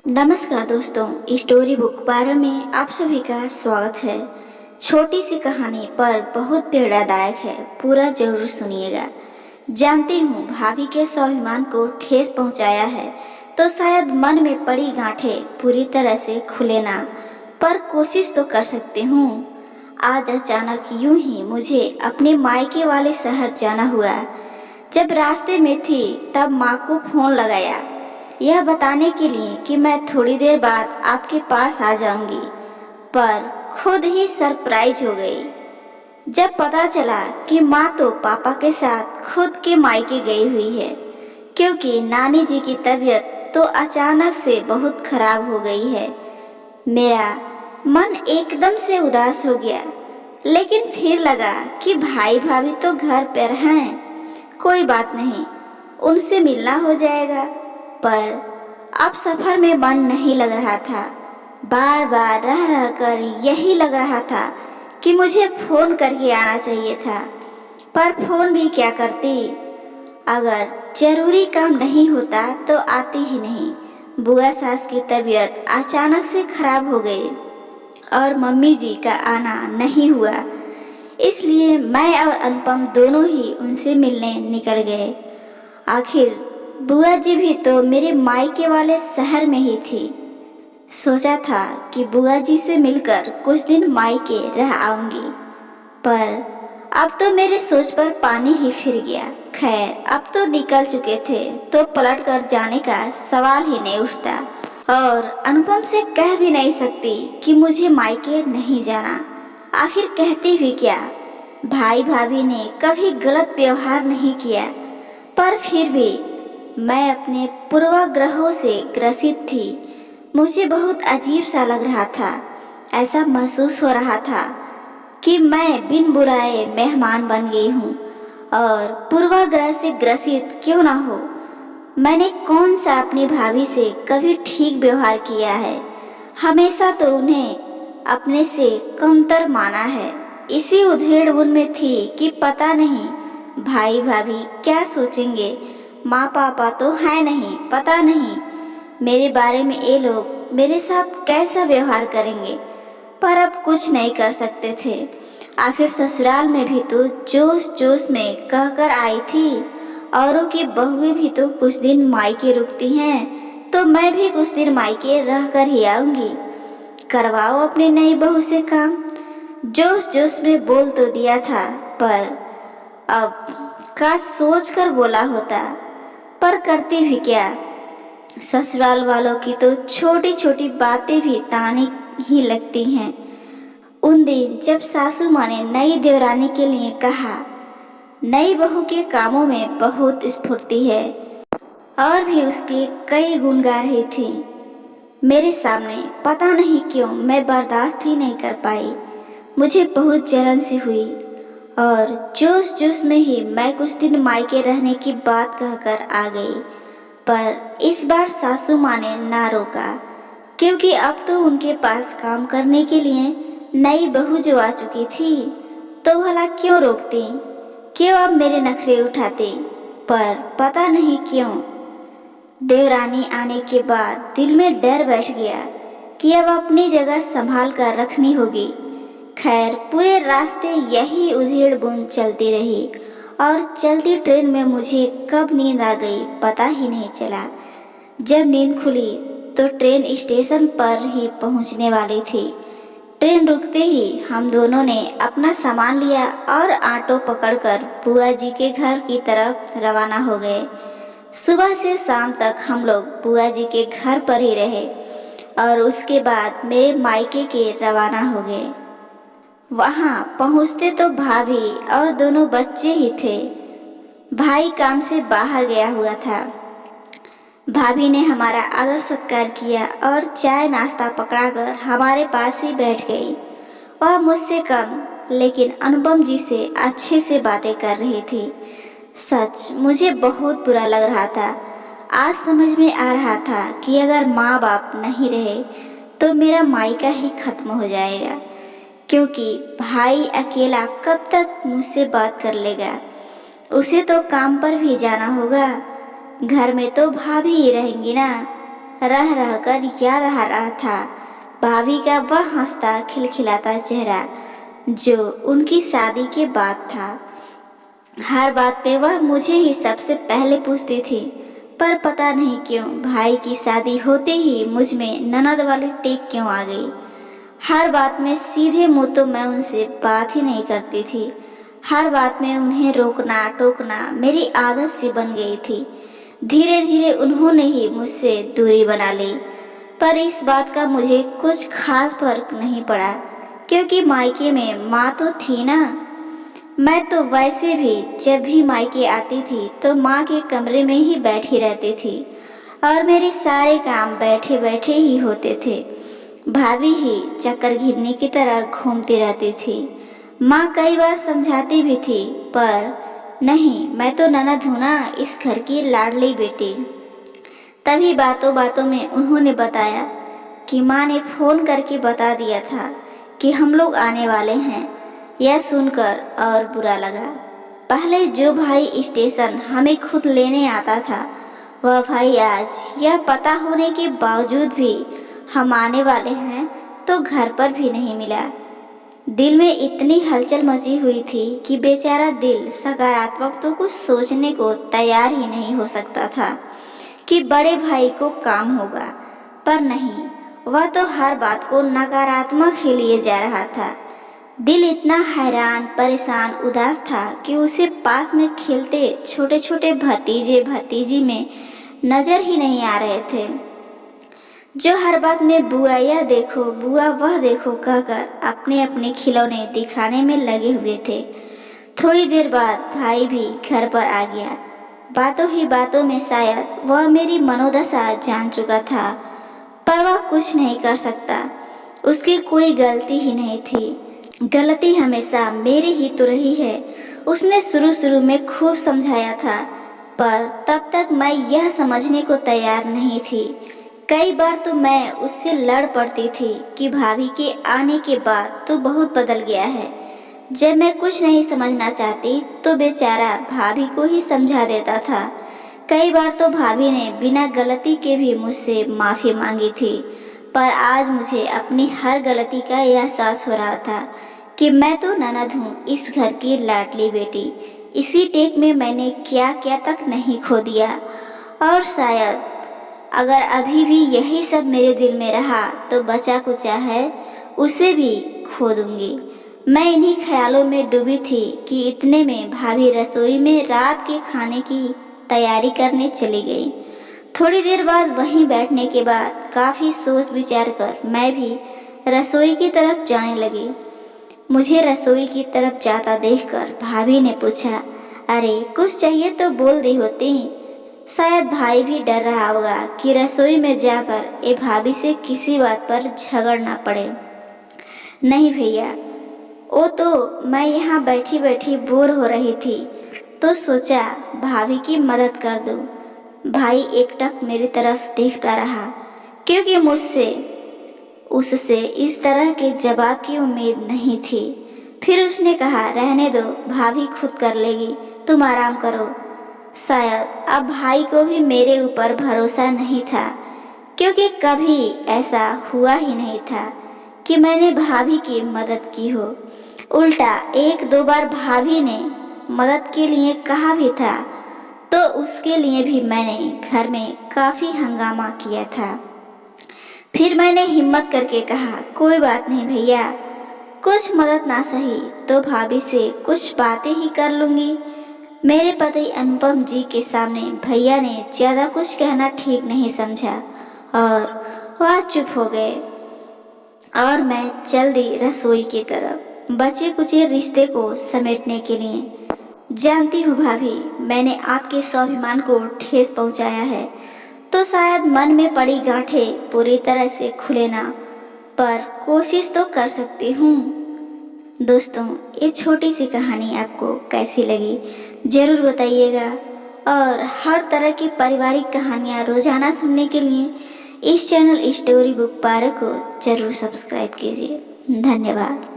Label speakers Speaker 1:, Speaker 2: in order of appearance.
Speaker 1: नमस्कार दोस्तों, story book 12 में आप सभी का स्वागत है। छोटी सी कहानी पर बहुत प्रेरणादायक है, पूरा जरूर सुनिएगा। जानती हूँ भाभी के स्वाभिमान को ठेस पहुँचाया है, तो शायद मन में पड़ी गांठें पूरी तरह से खुले ना, पर कोशिश तो कर सकती हूँ। आज अचानक यूं ही मुझे अपने मायके वाले शहर जाना हुआ। जब रास्ते में थी तब माँ को फोन लगाया, यह बताने के लिए कि मैं थोड़ी देर बाद आपके पास आ जाऊंगी, पर खुद ही सरप्राइज हो गई जब पता चला कि माँ तो पापा के साथ खुद के मायके गई हुई है, क्योंकि नानी जी की तबीयत तो अचानक से बहुत खराब हो गई है। मेरा मन एकदम से उदास हो गया, लेकिन फिर लगा कि भाई भाभी तो घर पर हैं, कोई बात नहीं, उनसे मिलना हो जाएगा। पर अब सफर में मन नहीं लग रहा था। बार बार रह रह कर यही लग रहा था कि मुझे फोन करके आना चाहिए था, पर फोन भी क्या करती। अगर जरूरी काम नहीं होता तो आती ही नहीं। बुआ सास की तबीयत अचानक से खराब हो गई और मम्मी जी का आना नहीं हुआ, इसलिए मैं और अनुपम दोनों ही उनसे मिलने निकल गए। आखिर बुआ जी भी तो मेरे मायके वाले शहर में ही थी। सोचा था कि बुआ जी से मिलकर कुछ दिन मायके रह आऊंगी, पर अब तो मेरे सोच पर पानी ही फिर गया। खैर, अब तो निकल चुके थे तो पलट कर जाने का सवाल ही नहीं उठता, और अनुपम से कह भी नहीं सकती कि मुझे मायके नहीं जाना। आखिर कहती भी क्या, भाई भाभी ने कभी गलत व्यवहार नहीं किया, पर फिर भी मैं अपने पूर्वाग्रहों से ग्रसित थी। मुझे बहुत अजीब सा लग रहा था। ऐसा महसूस हो रहा था कि मैं बिन बुलाए मेहमान बन गई हूँ, और पूर्वाग्रह से ग्रसित क्यों ना हो। मैंने कौन सा अपनी भाभी से कभी ठीक व्यवहार किया है? हमेशा तो उन्हें अपने से कमतर माना है। इसी उधेड़-बुन में थी कि पता नहीं भाई भाभी क्या सोचेंगे। माँ पापा तो है नहीं, पता नहीं मेरे बारे में ये लोग मेरे साथ कैसा व्यवहार करेंगे, पर अब कुछ नहीं कर सकते थे। आखिर ससुराल में भी तो जोश जोश में कहकर आई थी, औरों की बहुएं भी तो कुछ दिन मायके रुकती हैं, तो मैं भी कुछ दिन मायके रह कर ही आऊंगी। करवाओ अपनी नई बहू से काम। जोश जोश में बोल तो दिया था, पर अब का सोच कर बोला होता, पर करती भी क्या। ससुराल वालों की तो छोटी छोटी बातें भी ताने ही लगती हैं। उन दिन जब सासू माँ ने नई देवरानी के लिए कहा, नई बहू के कामों में बहुत स्फूर्ति है, और भी उसके कई गुण गा रही थी मेरे सामने, पता नहीं क्यों मैं बर्दाश्त ही नहीं कर पाई। मुझे बहुत जलन सी हुई, और जोश जोश में ही मैं कुछ दिन मायके रहने की बात कहकर आ गई। पर इस बार सासू माँ ने ना रोका, क्योंकि अब तो उनके पास काम करने के लिए नई बहू जो आ चुकी थी, तो भला क्यों रोकती, क्यों अब मेरे नखरे उठाती। पर पता नहीं क्यों देवरानी आने के बाद दिल में डर बैठ गया कि अब अपनी जगह संभाल कर रखनी होगी। खैर, पूरे रास्ते यही उधेड़ बुन चलती रही, और चलती ट्रेन में मुझे कब नींद आ गई पता ही नहीं चला। जब नींद खुली तो ट्रेन स्टेशन पर ही पहुंचने वाली थी। ट्रेन रुकते ही हम दोनों ने अपना सामान लिया और ऑटो पकड़कर बुआ जी के घर की तरफ रवाना हो गए। सुबह से शाम तक हम लोग बुआ जी के घर पर ही रहे, और उसके बाद मेरे मायके के रवाना हो गए। वहां पहुंचते तो भाभी और दोनों बच्चे ही थे। भाई काम से बाहर गया हुआ था। भाभी ने हमारा आदर सत्कार किया और चाय नाश्ता पकड़ाकर हमारे पास ही बैठ गई। वह मुझसे कम लेकिन अनुपम जी से अच्छे से बातें कर रही थी। सच मुझे बहुत बुरा लग रहा था। आज समझ में आ रहा था कि अगर माँ बाप नहीं रहे तो मेरा मायका ही खत्म हो जाएगा, क्योंकि भाई अकेला कब तक मुझसे बात कर लेगा। उसे तो काम पर भी जाना होगा, घर में तो भाभी ही रहेंगी ना। रह रह कर याद आ रहा था भाभी का वह हंसता खिलखिलाता चेहरा जो उनकी शादी के बाद था। हर बात पे वह मुझे ही सबसे पहले पूछती थी, पर पता नहीं क्यों भाई की शादी होते ही मुझ में ननद वाली टेक क्यों आ गई। हर बात में सीधे मुंह तो मैं उनसे बात ही नहीं करती थी। हर बात में उन्हें रोकना टोकना मेरी आदत सी बन गई थी। धीरे धीरे उन्होंने ही मुझसे दूरी बना ली, पर इस बात का मुझे कुछ खास फर्क नहीं पड़ा, क्योंकि मायके में माँ तो थी ना। मैं तो वैसे भी जब भी मायके आती थी तो माँ के कमरे में ही बैठी रहती थी और मेरे सारे काम बैठे बैठे ही होते थे। भाभी ही चक्कर घिरने की तरह घूमती रहती थी। माँ कई बार समझाती भी थी, पर नहीं, मैं तो ननद हूँ ना, इस घर की लाडली बेटी। तभी बातों बातों में उन्होंने बताया कि माँ ने फोन करके बता दिया था कि हम लोग आने वाले हैं। यह सुनकर और बुरा लगा। पहले जो भाई स्टेशन हमें खुद लेने आता था, वह भाई आज यह पता होने के बावजूद भी हम आने वाले हैं तो घर पर भी नहीं मिला। दिल में इतनी हलचल मची हुई थी कि बेचारा दिल सकारात्मक तो कुछ सोचने को तैयार ही नहीं हो सकता था कि बड़े भाई को काम होगा, पर नहीं, वह तो हर बात को नकारात्मक ही लिए जा रहा था। दिल इतना हैरान परेशान उदास था कि उसे पास में खेलते छोटे छोटे भतीजे भतीजी में नजर ही नहीं आ रहे थे, जो हर बात में बुआ यह देखो बुआ वह देखो कहकर अपने अपने खिलौने दिखाने में लगे हुए थे। थोड़ी देर बाद भाई भी घर पर आ गया। बातों ही बातों में शायद वह मेरी मनोदशा जान चुका था, पर वह कुछ नहीं कर सकता। उसकी कोई गलती ही नहीं थी। गलती हमेशा मेरी ही तो रही है। उसने शुरू शुरू में खूब समझाया था, पर तब तक मैं यह समझने को तैयार नहीं थी। कई बार तो मैं उससे लड़ पड़ती थी कि भाभी के आने के बाद तो बहुत बदल गया है। जब मैं कुछ नहीं समझना चाहती तो बेचारा भाभी को ही समझा देता था। कई बार तो भाभी ने बिना गलती के भी मुझसे माफ़ी मांगी थी, पर आज मुझे अपनी हर गलती का एहसास हो रहा था कि मैं तो ननद हूँ, इस घर की लाडली बेटी। इसी टेक में मैंने क्या क्या तक नहीं खो दिया, और शायद अगर अभी भी यही सब मेरे दिल में रहा तो बचा कुचा है उसे भी खो दूंगी। मैं इन्हीं ख्यालों में डूबी थी कि इतने में भाभी रसोई में रात के खाने की तैयारी करने चली गई। थोड़ी देर बाद वहीं बैठने के बाद काफ़ी सोच विचार कर मैं भी रसोई की तरफ जाने लगी। मुझे रसोई की तरफ जाता देखकर भाभी ने पूछा, अरे कुछ चाहिए तो बोल दी होती। शायद भाई भी डर रहा होगा कि रसोई में जाकर ये भाभी से किसी बात पर झगड़ ना पड़े। नहीं भैया, वो तो मैं यहाँ बैठी बैठी बोर हो रही थी तो सोचा भाभी की मदद कर दूँ। भाई एकटक मेरी तरफ देखता रहा, क्योंकि मुझसे उससे इस तरह के जवाब की उम्मीद नहीं थी। फिर उसने कहा, रहने दो, भाभी खुद कर लेगी, तुम आराम करो। शायद अब भाई को भी मेरे ऊपर भरोसा नहीं था, क्योंकि कभी ऐसा हुआ ही नहीं था कि मैंने भाभी की मदद की हो। उल्टा एक दो बार भाभी ने मदद के लिए कहा भी था, तो उसके लिए भी मैंने घर में काफ़ी हंगामा किया था। फिर मैंने हिम्मत करके कहा, कोई बात नहीं भैया, कुछ मदद ना सही तो भाभी से कुछ बातें ही कर लूँगी। मेरे पति अनुपम जी के सामने भैया ने ज़्यादा कुछ कहना ठीक नहीं समझा और वह चुप हो गए, और मैं चल दी रसोई की तरफ बचे कुचे रिश्ते को समेटने के लिए। जानती हूँ भाभी, मैंने आपके स्वाभिमान को ठेस पहुँचाया है, तो शायद मन में पड़ी गांठें पूरी तरह से खुले ना, पर कोशिश तो कर सकती हूँ। दोस्तों, ये छोटी सी कहानी आपको कैसी लगी ज़रूर बताइएगा, और हर तरह की पारिवारिक कहानियाँ रोजाना सुनने के लिए इस चैनल स्टोरी बुक 12 को ज़रूर सब्सक्राइब कीजिए। धन्यवाद।